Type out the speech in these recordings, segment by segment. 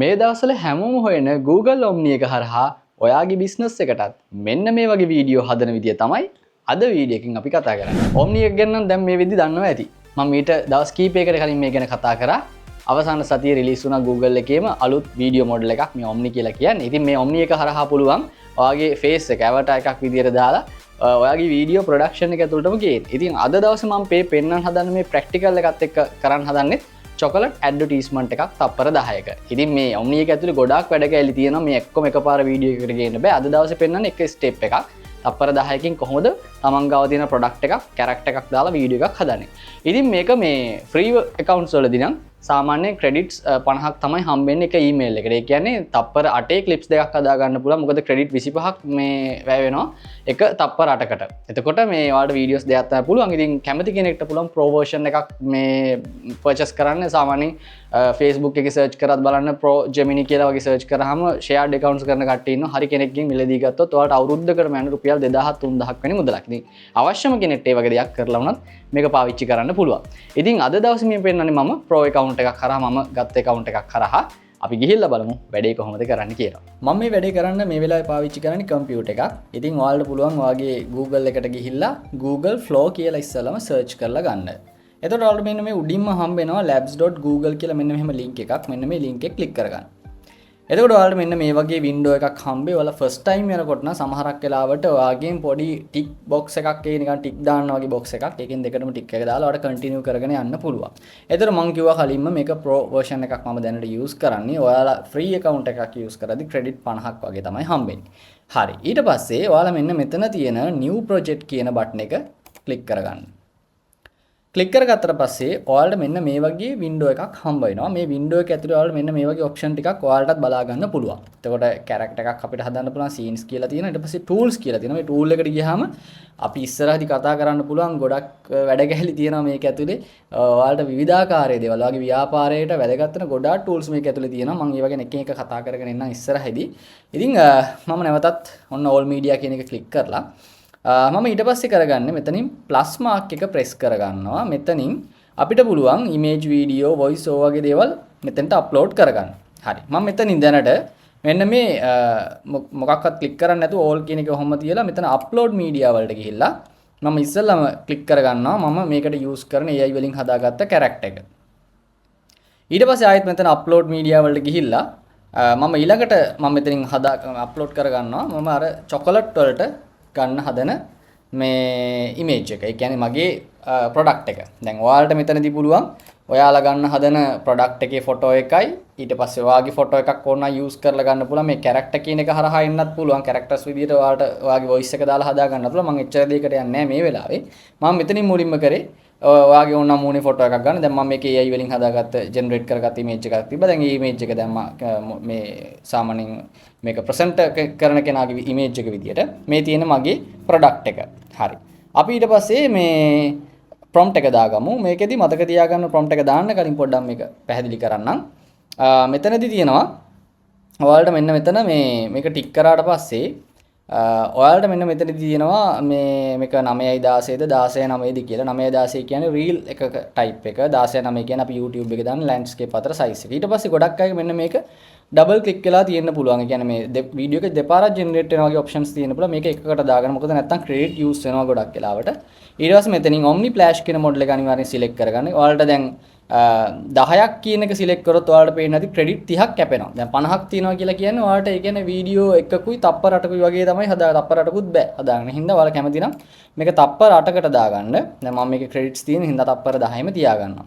මේ දවස්වල හැමෝම හොයන Google Omni එක හරහා ඔයාගේ බිස්නස් එකටත් මෙන්න මේ වගේ වීඩියෝ හදන විදිය තමයි අද වීඩියෝ එකකින් අපි කතා කරන්නේ. Omni එක ගැන නම් දැන් මේ වෙද්දි දන්නවා ඇති. මම ඊට දවස් කීපයකට කලින් මේ ගැන කතා කරා. අවසාන සතියේ රිලීස් වුණා Google එකේම අලුත් වීඩියෝ මොඩල් එකක් මේ Omni කියලා කියන්නේ. ඉතින් මේ Omni එක හරහා පුළුවන් ඔයාගේ ෆේස් එක avatar එකක් විදියට දාලා ඔයාගේ වීඩියෝ ප්‍රොඩක්ෂන් එක ඇතුළටම ගේන්න. ඉතින් අද දවසේ මම පෙන්නන්න හදන මේ ප්‍රැක්ටිකල් එකත් එක්ක කරන්න හදන්නේ චොකලට් ඇඩ්වර්ටයිස්මන්ට් එකක් තප්පර 10ක. ඉතින් මේ Omni එක ඇතුලේ ගොඩාක් වැඩ කැලි තියෙනවා. මේ එක්කම එකපාර වීඩියෝ එකකට ගේන්න බෑ. අද දවසේ පෙන්නන්නේ එක ස්ටෙප් එකක්. තප්පර 10කින් කොහොමද තමන් ගාව තියෙන ප්‍රොඩක්ට් එකක්, කැරක්ටර් එකක් දාලා වීඩියෝ එකක් හදන්නේ. ඉතින් මේක මේ ෆ්‍රී accounts වලදී නම් සාමාන්‍යයෙන් ක්‍රෙඩිට්ස් 50ක් තමයි හම්බෙන්නේ එක ඊමේල් එකට. ඒ කියන්නේ තප්පර 8 ක්ලිප්ස් දෙකක් හදා ගන්න පුළුවන්. මොකද ක්‍රෙඩිට් 25ක් මේ වැය වෙනවා එක තප්පර 8කට. එතකොට මේ ඔයාලට වීඩියෝස් දෙකක් තමයි පුළුවන්. ඉතින් කැමති කෙනෙක්ට පුළුවන් ප්‍රෝ වර්ෂන් එකක් මේ පර්චේස් කරන්න. සාමාන්‍යයෙන් Facebook එකේ සර්ච් කරත් බලන්න Pro Gemini කියලා වගේ සර්ච් කරාම shared accounts කරන කට්ටිය ඉන්නවා. හරි කෙනෙක්ගෙන් මිලදී ගත්තොත් ඔයාලට අවුරුද්දකට යන රුපියල් 2000 3000ක් වෙන මුදලක්. ඉතින් අවශ්‍යම කෙනෙක්ට මේ වගේ දෙයක් කරලා වුණත් මේක පාවිච්චි කරන්න පුළුවන්. ඉතින් අද දවසේ මේ පෙන්නන්නේ මම Pro account එකක් කරා මම ගත්ත account එකක් කරා අපි ගිහිල්ලා බලමු වැඩේ කොහොමද කරන්න කියලා. මම මේ වැඩේ කරන්න මේ වෙලාවේ පාවිච්චි කරන්නේ කම්පියුටර් එකක්. ඉතින් ඔයාලට පුළුවන් ඔයාගේ Google එකට ගිහිල්ලා Google Flow කියලා ඉස්සෙල්ලාම සර්ච් කරලා ගන්න. එතකොට ඔයාලට මෙන්න මේ උඩින්ම හම්බ වෙනවා labs.google කියලා මෙන්න මෙහෙම link එකක්. මෙන්න මේ link එක click කරගන්න. එතකොට ඔයාලට මෙන්න මේ වගේ window එකක් හම්බෙයි. ඔයාලා first time යනකොට නම් සමහරක් වෙලාවට ඔයාගෙන් පොඩි tick box එකක් ඒ නිකන් tick දාන්න වගේ box එකක්. ඒකෙන් දෙකටම tick එක දාලා ඔයාලට continue කරගෙන යන්න පුළුවන්. එතකොට මම කිව්වා කලින්ම මේක pro version එකක් මම දැනට use කරන්නේ. ඔයාලා free account එකක් use කරද්දි credit 50ක් වගේ තමයි හම්බෙන්නේ. හරි. ඊට පස්සේ ඔයාලා මෙන්න මෙතන තියෙන new project කියන button එක click කරගන්න. ක්ලික් කරගත්තට පස්සේ ඔයාලට මෙන්න මේ වගේ වින්ඩෝ එකක් හම්බ වෙනවා. මේ වින්ඩෝ එක ඇතුලේ ඔයාලට මෙන්න මේ වගේ ඔප්ෂන් ටිකක් ඔයාලටත් බලා ගන්න පුළුවන්. එතකොට කැරක්ටර් එකක් අපිට හදන්න පුළුවන්, සීන්ස් කියලා තියෙනවා. ඊට පස්සේ ටූල්ස් කියලා තියෙනවා. මේ ටූල් එකට ගියාම අපි ඉස්සරහදී කතා කරන්න පුළුවන් ගොඩක් වැඩ ගැහිලි තියෙනවා මේක ඇතුලේ. ඔයාලට විවිධාකාරයේ දේවල්, ඔයාගේ ව්‍යාපාරයට වැදගත් වෙන ගොඩාක් ටූල්ස් මේක ඇතුලේ තියෙනවා. මම ඒ වගේ එක එක කතා කරගෙන ඉන්නම් ඉස්සරහදී. ඉතින් මම නැවතත් ඔන්න all media කියන එක ක්ලික් කරලා මම ඊට පස්සේ කරගන්නේ මෙතනින් ප්ලස් මාක් එක ප්‍රෙස් කරගන්නවා. මෙතනින් අපිට පුළුවන් ඉමේජ්, වීඩියෝ, වොයිස් ඕවර් වගේ දේවල් මෙතනට අප්ලෝඩ් කරගන්න. හරි. මම මෙතනින් දැනට මෙන්න මේ මොකක්වත් ක්ලික් කරන්නේ නැතුව all කියන එක කොහොම තියලා මෙතන අප්ලෝඩ් මීඩියා වලට ගිහිල්ලා මම ඉස්සෙල්ලාම ක්ලික් කරගන්නවා මම මේකට යූස් කරන AI වලින් හදාගත්ත කැරක්ටර් එක. ඊට පස්සේ ආයෙත් මෙතන අප්ලෝඩ් මීඩියා වලට ගිහිල්ලා මම ඊළඟට මම මෙතනින් අප්ලෝඩ් කරගන්නවා මම අර චොකලට් වලට ගන්න හදන මේ ඉමේජ් එක. ඒ කියන්නේ මගේ ප්‍රොඩක්ට් එක. දැන් ඔයාලට මෙතනදී පුළුවන් ඔයාලා ගන්න හදන ප්‍රොඩක්ට් එකේ ෆොටෝ එකයි ඊට පස්සේ ඔයාගේ ෆොටෝ එකක් ඕන නම් යූස් කරලා ගන්න පුළුවන්. මේ කැරක්ටර් කියන එක හරහා එන්නත් පුළුවන්. කැරක්ටර්ස් විදිහට ඔයාලට ඔයාගේ වොයිස් එක දාලා හදා ගන්න පුළුවන්. මම එච්චර දෙයකට යන්නේ නැහැ මේ වෙලාවේ. මම මෙතනින් මුලින්ම කරේ ඔයාගේ ඕන නම් මූණේ ෆොටෝ එකක් ගන්න. දැන් මම මේකේ AI වලින් හදාගත්ත ජෙනරේට් කරගත්ත ඉමේජ් එකක් තිබ්බා. දැන් මේ ඉමේජ් එක දැම්මා මේ සාමාන්‍යයෙන් මේක ප්‍රසන්ට් කරන කෙනාගේ ඉමේජ් එක විදියට මේ තියෙන මගේ ප්‍රොඩක්ට් එක. හරි. අපි ඊට පස්සේ මේ prompt එක දාගමු. මේකෙදි මතක තියාගන්න prompt එක දාන්න කලින් පොඩ්ඩක් මේක පැහැදිලි කරන්නම්. මෙතනදී තියෙනවා ඔයාලට මෙන්න මෙතන මේක ටික් කරාට පස්සේ ඔයාලට මෙන්න මෙතනදී තියෙනවා මේක 9:16ද 16:9ද කියලා. 9:16 කියන්නේ reel එකක type එක. 16:9 කියන්නේ අපි YouTube එකේ දාන landscape අතර size එක. ඊට පස්සේ ගොඩක් අය මෙන්න මේක ඩබල් ක්ලික් කරලා තියෙන්න පුළුවන්. ඒ කියන්නේ මේ වීඩියෝ එක දෙපාරක් ජෙනරේට් වෙනවා වගේ ඔප්ෂන්ස් තියෙන්න පුළුවන්. මේක එකකට දාගන්න. මොකද නැත්තම් ක්‍රෙඩිට් යූස් වෙනවා ගොඩක් වෙලාවට. ඊට පස්සේ මෙතනින් Omni Flash කියන මොඩල් එක අනිවාර්යෙන් සිලෙක්ට් කරගන්න. ඔයාලට දැන් 10ක් කියන එක සිලෙක්ට් කරොත් ඔයාලට පේන්නේ නැති ක්‍රෙඩිට් 30ක් කැපෙනවා. දැන් 50ක් තියෙනවා කියලා කියන්නේ ඔයාලට ඒ කියන්නේ වීඩියෝ එකකුයි තප්පර 8කුයි වගේ තමයි තප්පර 8කුත් බෑ හදාගන්න. හින්දා ඔයාලා කැමති නම් මේක තප්පර 8කට දාගන්න. දැන් මම මේකේ ක්‍රෙඩිට්ස් තියෙන හින්දා තප්පර 10ෙම තියාගන්නවා.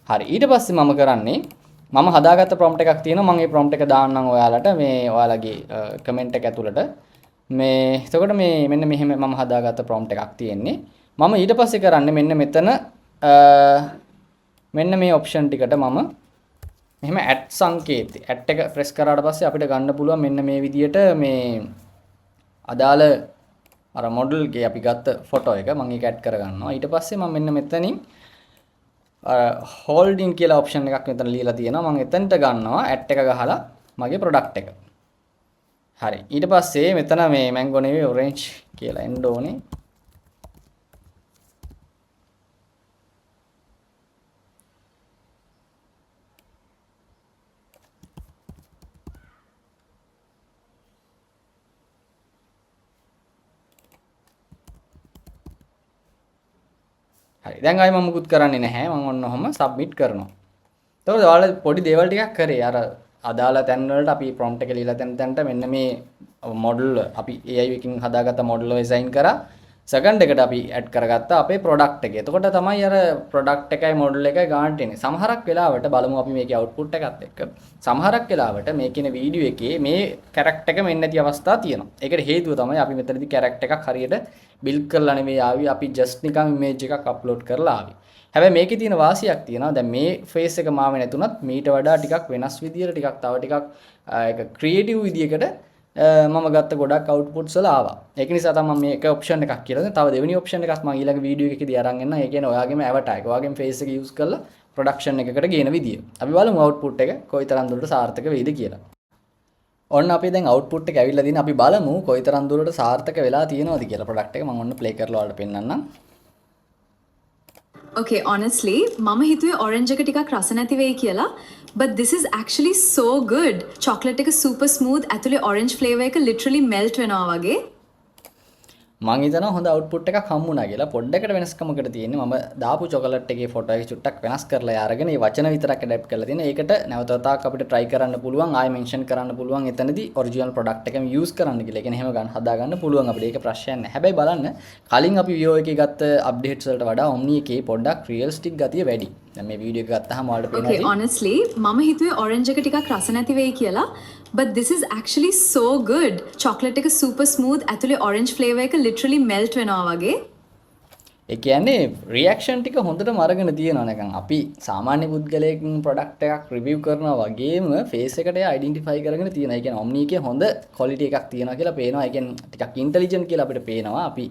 හරි. ඊට පස්සේ මම කරන්නේ මම හදාගත්ත prompt එකක් තියෙනවා. මම මේ prompt එක දාන්නම් ඔයාලට මේ ඔයාලගේ කමෙන්ට් එක ඇතුළට. මේ එතකොට මේ මෙන්න මෙහෙම මම හදාගත්ත prompt එකක් තියෙන්නේ. මම ඊට පස්සේ කරන්නේ මෙන්න මෙතන මෙන්න මේ ඔප්ෂන් ටිකට මම මෙහෙම ඇඩ් සංකේතය ඇඩ් එක ප්‍රෙස් කරාට පස්සේ අපිට ගන්න පුළුවන් මෙන්න මේ විදියට මේ අදාළ අර මොඩල් ගේ අපි ගත්ත ෆොටෝ එක මම ඒක ඇඩ් කරගන්නවා. ඊට පස්සේ මම මෙන්න මෙතනින් හෝල්ඩින් කියලා ඔප්ෂන් එකක් මෙතන ලියලා තියෙනවා. මම එතනට ගන්නවා ඇඩ් එක ගහලා මගේ ප්‍රොඩක්ට් එක. හරි. ඊට පස්සේ මෙතන මේ මැංගෝ නෙවෙයි ඔරෙන්ජ් කියලා එන්න ඕනේ. හරි. දැන් ආයි මම මුකුත් කරන්නේ නැහැ. මම ඔන්න ඔහම සබ්මිට් කරනවා. එතකොට ඔයාලා පොඩි දේවල් ටිකක් කරේ. අර අදාළ තැන් වලට අපි prompt එක ලියලා තැනට මෙන්න මේ මොඩල් අපි AI එකකින් හදාගත්ත මොඩල් එක ඩිසයින් කරා. සෙකන්ඩ් එකට අපි ඇඩ් කරගත්තා අපේ ප්‍රොඩක්ට් එක. එතකොට තමයි අර ප්‍රොඩක්ට් එකයි මොඩල් එකයි ගානට එන්නේ. සමහරක් වෙලාවට බලමු අපි මේකේ අවුට්පුට් එකත් එක්ක. සමහරක් වෙලාවට මේ කියන වීඩියෝ එකේ මේ කැරක්ටර් එක මෙන්න නැති අවස්ථා තියෙනවා. ඒකට හේතුව තමයි අපි මෙතනදී කැරක්ටර් එකක් හරියට බිල්ඩ් කරලා නෙවෙයි ආවේ. අපි ජස්ට් නිකන් ඉමේජ් එකක් අප්ලෝඩ් කරලා ආවේ. හැබැයි මේකේ තියෙන වාසියක් තියෙනවා. දැන් මේ ෆේස් එක මාවේ නැතුණත් මීට වඩා ටිකක් වෙනස් විදියට ටිකක් තව ටිකක් ඒක ක්‍රියේටිව් විදියකට මම ගත්ත ගොඩක් අවුට්පුට්ස් වල ආවා. ඒක නිසා තමයි මම මේක ඔප්ෂන් එකක් කියලා දෙන්නේ. තව දෙවෙනි ඔප්ෂන් එකක් මම ඊළඟ වීඩියෝ එකකදී අරන් එන්න. ඒ කියන්නේ ඔයාගේම ඇවටාර් එක, ඔයාගේම ෆේස් එක යූස් කරලා ප්‍රොඩක්ෂන් එකකට ගේන විදිය. අපි බලමු අවුට්පුට් එක කොයිතරම් දුරට සාර්ථක වෙයිද කියලා. ඔන්න අපි දැන් අවුට්පුට් එක ඇවිල්ලා දින අපි බලමු කොයිතරම් දුරට සාර්ථක වෙලා තියෙනවද කියලා ප්‍රොඩක්ට් එක. මම ඔන්න ප්ලේ කරලා ඔයාලට පෙන්නන්නම්. Okay, honestly, මම හිතුවේ orange එක ටිකක් රස නැති වෙයි කියලා. But this is actually so good. Chocolate එක super smooth. ඇතුලේ orange flavor එක literally melt වෙනවා වගේ. මං හිතනවා හොඳ අවුට්පුට් එකක් හම්බුණා කියලා. පොඩ්ඩකට වෙනස්කමකට තියෙන්නේ මම දාපු චොකලට් එකේ ෆොටෝ එක චුට්ටක් වෙනස් කරලා අරගෙන ඒ වචන විතරක් ඇඩැප්ට් කරලා තියෙනවා. ඒකට නැවත වතාවක් අපිට try කරන්න පුළුවන්. ආයෙ මෙන්ෂන් කරන්න පුළුවන් එතනදී ඔරිජිනල් ප්‍රොඩක්ට් එකම යූස් කරන්න කියලා. ඒ කියන්නේ එහෙම ගන්න හදා ගන්න පුළුවන් අපිට. ඒක ප්‍රශ්නයක් නැහැ. හැබැයි බලන්න කලින් අපි Vivo එකේ ගත්ත අප්ඩේට්ස් වලට වඩා Omni එකේ පොඩ්ඩක් රියලිස්ටික් ගතිය වැඩි. දැන් මේ වීඩියෝ එක ගත්තාම ඔයාලට පේනවා. Okay, honestly, මම හිතුවේ orange එක ටිකක් රස නැති වෙයි කියලා. But this is actually so good. Chocolate එක super smooth. ඇතුලේ orange flavor එක literally melt වෙනවා වගේ. ඒ කියන්නේ රියැක්ෂන් ටික හොඳටම අරගෙන තියෙනවා නිකන්. අපි සාමාන්‍ය පුද්ගලයෙක්ගේ ප්‍රොඩක්ට් එකක් රිවිව් කරනවා වගේම ෆේස් එකට අයිඩෙන්ටිෆයි කරගෙන තියෙනවා. ඒ කියන්නේ Omni එකේ හොඳ ක්වොලිටි එකක් තියෙනවා කියලා පේනවා. ඒ කියන්නේ ටිකක් ඉන්ටෙලිජන්ට් කියලා අපිට පේනවා. අපි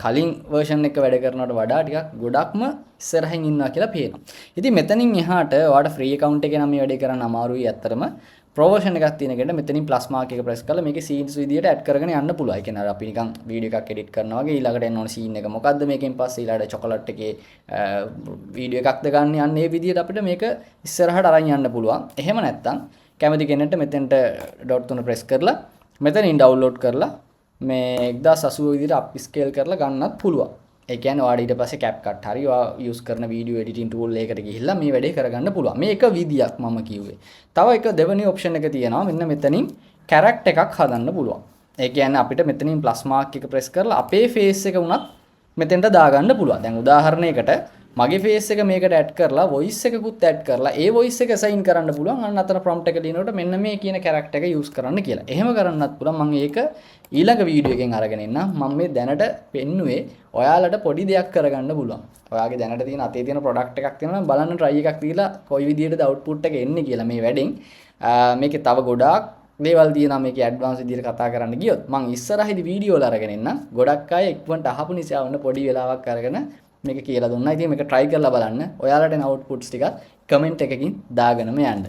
කලින් version එක වැඩ කරනවට වඩා ටිකක් ගොඩක්ම ඉස්සරහින් ඉන්නවා කියලා පේනවා. ඉතින් මෙතනින් එහාට ඔයාලට ෆ්‍රී account එකේ නම් මේ වැඩේ කරන්න අමාරුයි ඇත්තටම. ප්‍රොමෝෂන් එකක් තියෙන කෙනා මෙතනින් ප්ලස් මාක් එක ප්‍රෙස් කරලා මේකේ සීන්ස් විදියට ඇඩ් කරගෙන යන්න පුළුවන්. ඒ කියන්නේ අපි නිකන් වීඩියෝ එකක් එඩිට් කරනවා වගේ ඊළඟට එන්න ඕන සීන් එක මොකද්ද මේකෙන් පස්සේ ඊළඟට චොකලට් එකේ වීඩියෝ එකක්ද ගන්න යන්නේ මේ විදියට අපිට මේක ඉස්සරහට අරන් යන්න පුළුවන්. එහෙම නැත්නම් කැමති කෙනෙක්ට මෙතෙන්ට ඩොට් තුන ප්‍රෙස් කරලා මෙතනින් ඩවුන්ලෝඩ් කරලා මේ 1080 විදියට අප් ස්කේල් කරලා ගන්නත් පුළුවන්. ඒ කියන්නේ ඔයාලා ඊට පස්සේ CapCut හරි ඔයා යූස් කරන වීඩියෝ එඩිටින් ටූල් එකකට ගිහිල්ලා මේ වැඩේ කරගන්න පුළුවන්. මේක විදියක් මම කිව්වේ. තව එක දෙවෙනි ඔප්ෂන් එක තියෙනවා. මෙන්න මෙතනින් කැරක්ටර් එකක් හදන්න පුළුවන්. ඒ කියන්නේ අපිට මෙතනින් ප්ලස් මාක් එක ප්‍රෙස් කරලා අපේ ෆේස් එක උනත් මෙතෙන්ට දාගන්න පුළුවන්. දැන් උදාහරණයකට මගේ ෆේස් එක මේකට ඇඩ් කරලා වොයිස් එකකුත් ඇඩ් කරලා ඒ වොයිස් එක අසයින් කරන්න පුළුවන්. අන්න අතන ප්‍රොම්ප්ට් එක ලියනකොට මෙන්න මේ කියන කැරක්ටර් එක යූස් කරන්න කියලා. එහෙම කරන්නත් පුළුවන්. මම ඒක ඊළඟ වීඩියෝ එකෙන් අරගෙන එන්නම්. මම මේ දැනට පෙන්නුවේ ඔයාලට පොඩි දෙයක් කරගන්න පුළුවන්. ඔයාගේ දැනට තියෙන අතේ තියෙන ප්‍රොඩක්ට් එකක් තියෙනවා නම් බලන්න try එකක් දීලා කොයි විදියටද output එක එන්නේ කියලා මේ වැඩෙන්. මේකේ තව ගොඩාක් දේවල් තියෙනවා මේකේ ඇඩ්වාන්ස් විදියට කතා කරන්න ගියොත් මම ඉස්සරහදී වීඩියෝ වල අරගෙන එන්නම්. ගොඩක් අය ඉක්මනට අහපු නිසා වුණ පොඩි වෙලාවක් අරගෙන මේක කියලා දුන්නා. ඉතින් මේක try කරලා බලන්න. ඔයාලට එන outputs ටිකත් comment එකකින් දාගෙනම යන්න.